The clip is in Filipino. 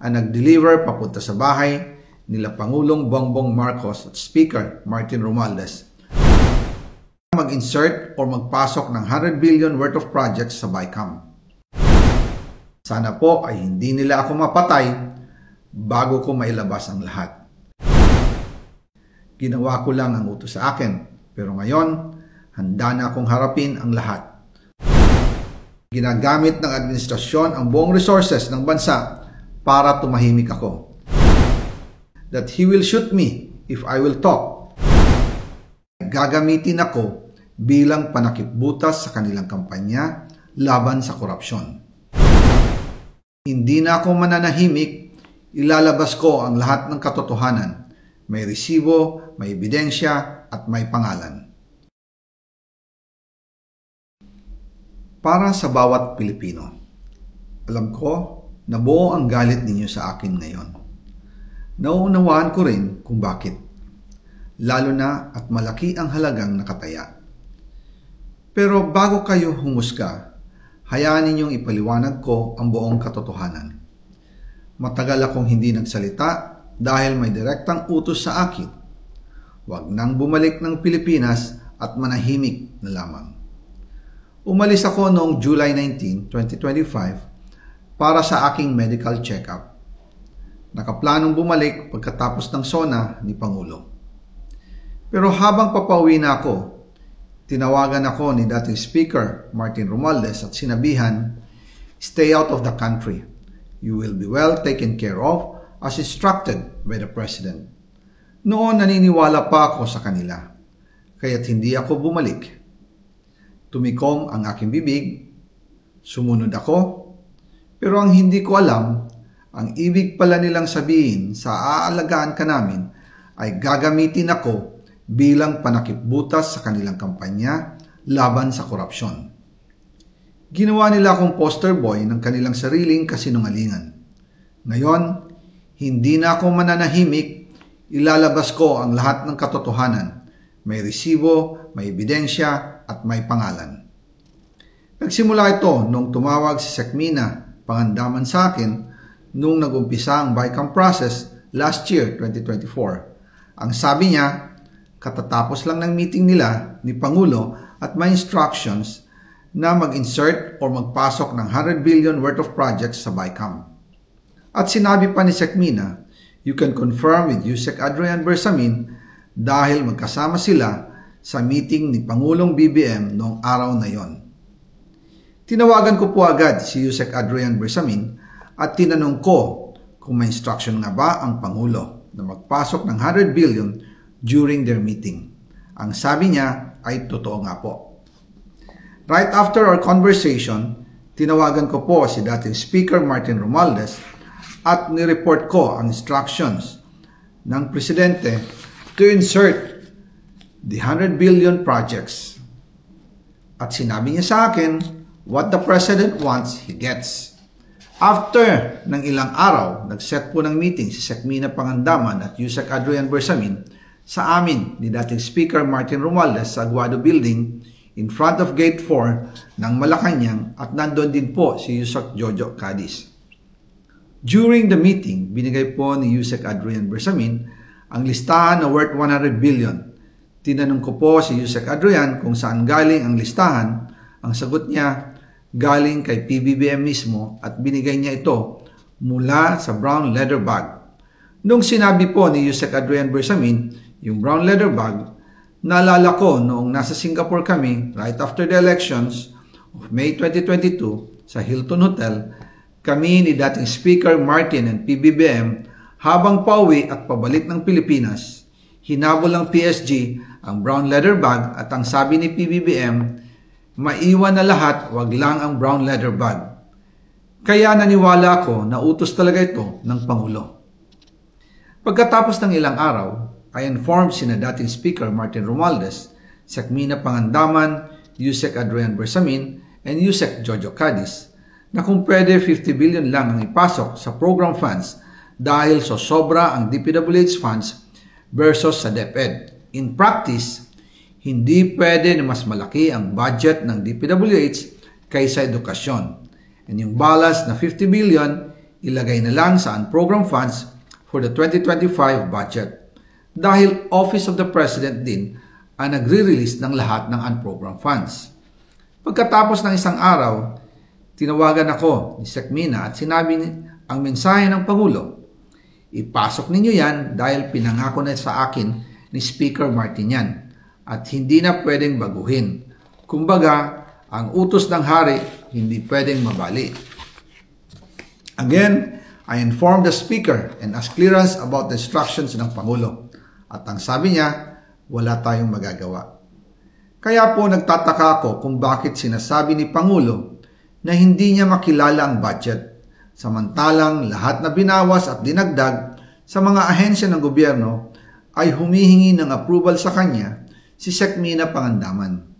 ang nag-deliver papunta sa bahay nila Pangulong Bongbong Marcos at Speaker Martin Romualdez mag-insert o magpasok ng 100 billion worth of projects sa BICAM. Sana po ay hindi nila ako mapatay bago ko mailabas ang lahat. Ginawa ko lang ang utos sa akin, pero ngayon, handa na akong harapin ang lahat. Ginagamit ng administrasyon ang buong resources ng bansa para tumahimik ako. That he will shoot me if I will talk. Gagamitin ako bilang panakipbutas sa kanilang kampanya laban sa korupsyon. Hindi na ako mananahimik, ilalabas ko ang lahat ng katotohanan. May resibo, may ebidensya, at may pangalan. Para sa bawat Pilipino, alam ko na buo ang galit ninyo sa akin ngayon. Nauunawaan ko rin kung bakit, lalo na at malaki ang halagang nakataya. Pero bago kayo humusga, hayaan ninyong ipaliwanag ko ang buong katotohanan. Matagal akong hindi nagsalita dahil may direktang utos sa akin. Huwag nang bumalik ng Pilipinas at manahimik na lamang. Umalis ako noong July 19, 2025 para sa aking medical check-up. Nakaplanong bumalik pagkatapos ng SONA ni Pangulo. Pero habang papauwi na ako, tinawagan ako ni dating Speaker Martin Romualdez at sinabihan, "Stay out of the country. You will be well taken care of as instructed by the President." Noon naniniwala pa ako sa kanila, kaya't hindi ako bumalik. Tumikom ang aking bibig, sumunod ako, pero ang hindi ko alam, ang ibig pala nilang sabihin sa aalagaan ka namin ay gagamitin ako bilang panakipbutas sa kanilang kampanya laban sa korupsyon. Ginawa nila akong poster boy ng kanilang sariling kasinungalingan. Ngayon, hindi na ako mananahimik, ilalabas ko ang lahat ng katotohanan. May resibo, may ebidensya, at may pangalan. Nagsimula ito nung tumawag si Sekmina Pangandaman sa akin nung nag-umpisa ang BICAM process last year, 2024. Ang sabi niya, katatapos lang ng meeting nila ni Pangulo at may instructions na mag-insert o magpasok ng 100 billion worth of projects sa BICAM. At sinabi pa ni Sekmina, you can confirm with Yusek Adrian Bersamin dahil magkasama sila sa meeting ni Pangulong BBM noong araw na yon. Tinawagan ko po agad si Yusek Adrian Bersamin at tinanong ko kung may instruction nga ba ang Pangulo na magpasok ng 100 billion during their meeting. Ang sabi niya ay totoo nga po. Right after our conversation, tinawagan ko po si dating Speaker Martin Romualdez at nireport ko ang instructions ng Presidente to insert the 100 billion projects. At sinabi niya sa akin, what the President wants, he gets. After ng ilang araw, nag-set po ng meeting si Sekmina Pangandaman at Yusek Adrian Bersamin sa amin ni dating Speaker Martin Romualdez sa Aguado Building in front of Gate 4 ng Malacanang at nandun din po si Yusek Jojo Cadiz. During the meeting, binigay po ni Yusek Adrian Bersamin ang listahan na worth 100 billion. Tinanong ko po si Yusek Adrian kung saan galing ang listahan. Ang sagot niya, galing kay PBBM mismo at binigay niya ito mula sa brown leather bag. Nung sinabi po ni Yusek Adrian Bersamin yung brown leather bag, naalala ko noong nasa Singapore kami right after the elections of May 2022 sa Hilton Hotel, kami ni dating Speaker Martin and PBBM habang pauwi at pabalik ng Pilipinas, hinabol ng PSG ang brown leather bag at ang sabi ni PBBM, maiwan na lahat, wag lang ang brown leather bag. Kaya naniwala ako na utos talaga ito ng Pangulo. Pagkatapos ng ilang araw, I informed sina dating Speaker Martin Romualdez, Sekmina Pangandaman, Yusek Adrian Bersamin, and Yusek Jojo Cadiz na kung pwede 50 billion lang ang ipasok sa program funds dahil so sobra ang DPWH funds versus sa DepEd. In practice, hindi pwede na mas malaki ang budget ng DPWH kaysa edukasyon. And yung balance na 50 billion, ilagay na lang sa unprogrammed funds for the 2025 budget dahil Office of the President din ang nagre-release ng lahat ng unprogrammed funds. Pagkatapos ng isang araw, tinawagan ako ni Sec Mina at sinabi ang mensahe ng Pangulo. Ipasok ninyo yan dahil pinangako na sa akin ni Speaker Martin yan at hindi na pwedeng baguhin. Kumbaga, ang utos ng hari hindi pwedeng mabali. Again, I informed the Speaker and asked clearance about the instructions ng Pangulo. At ang sabi niya, wala tayong magagawa. Kaya po nagtataka ako kung bakit sinasabi ni Pangulo na hindi niya makilala ang budget, samantalang lahat na binawas at dinagdag sa mga ahensya ng gobyerno ay humihingi ng approval sa kanya si Sec Mina Pangandaman.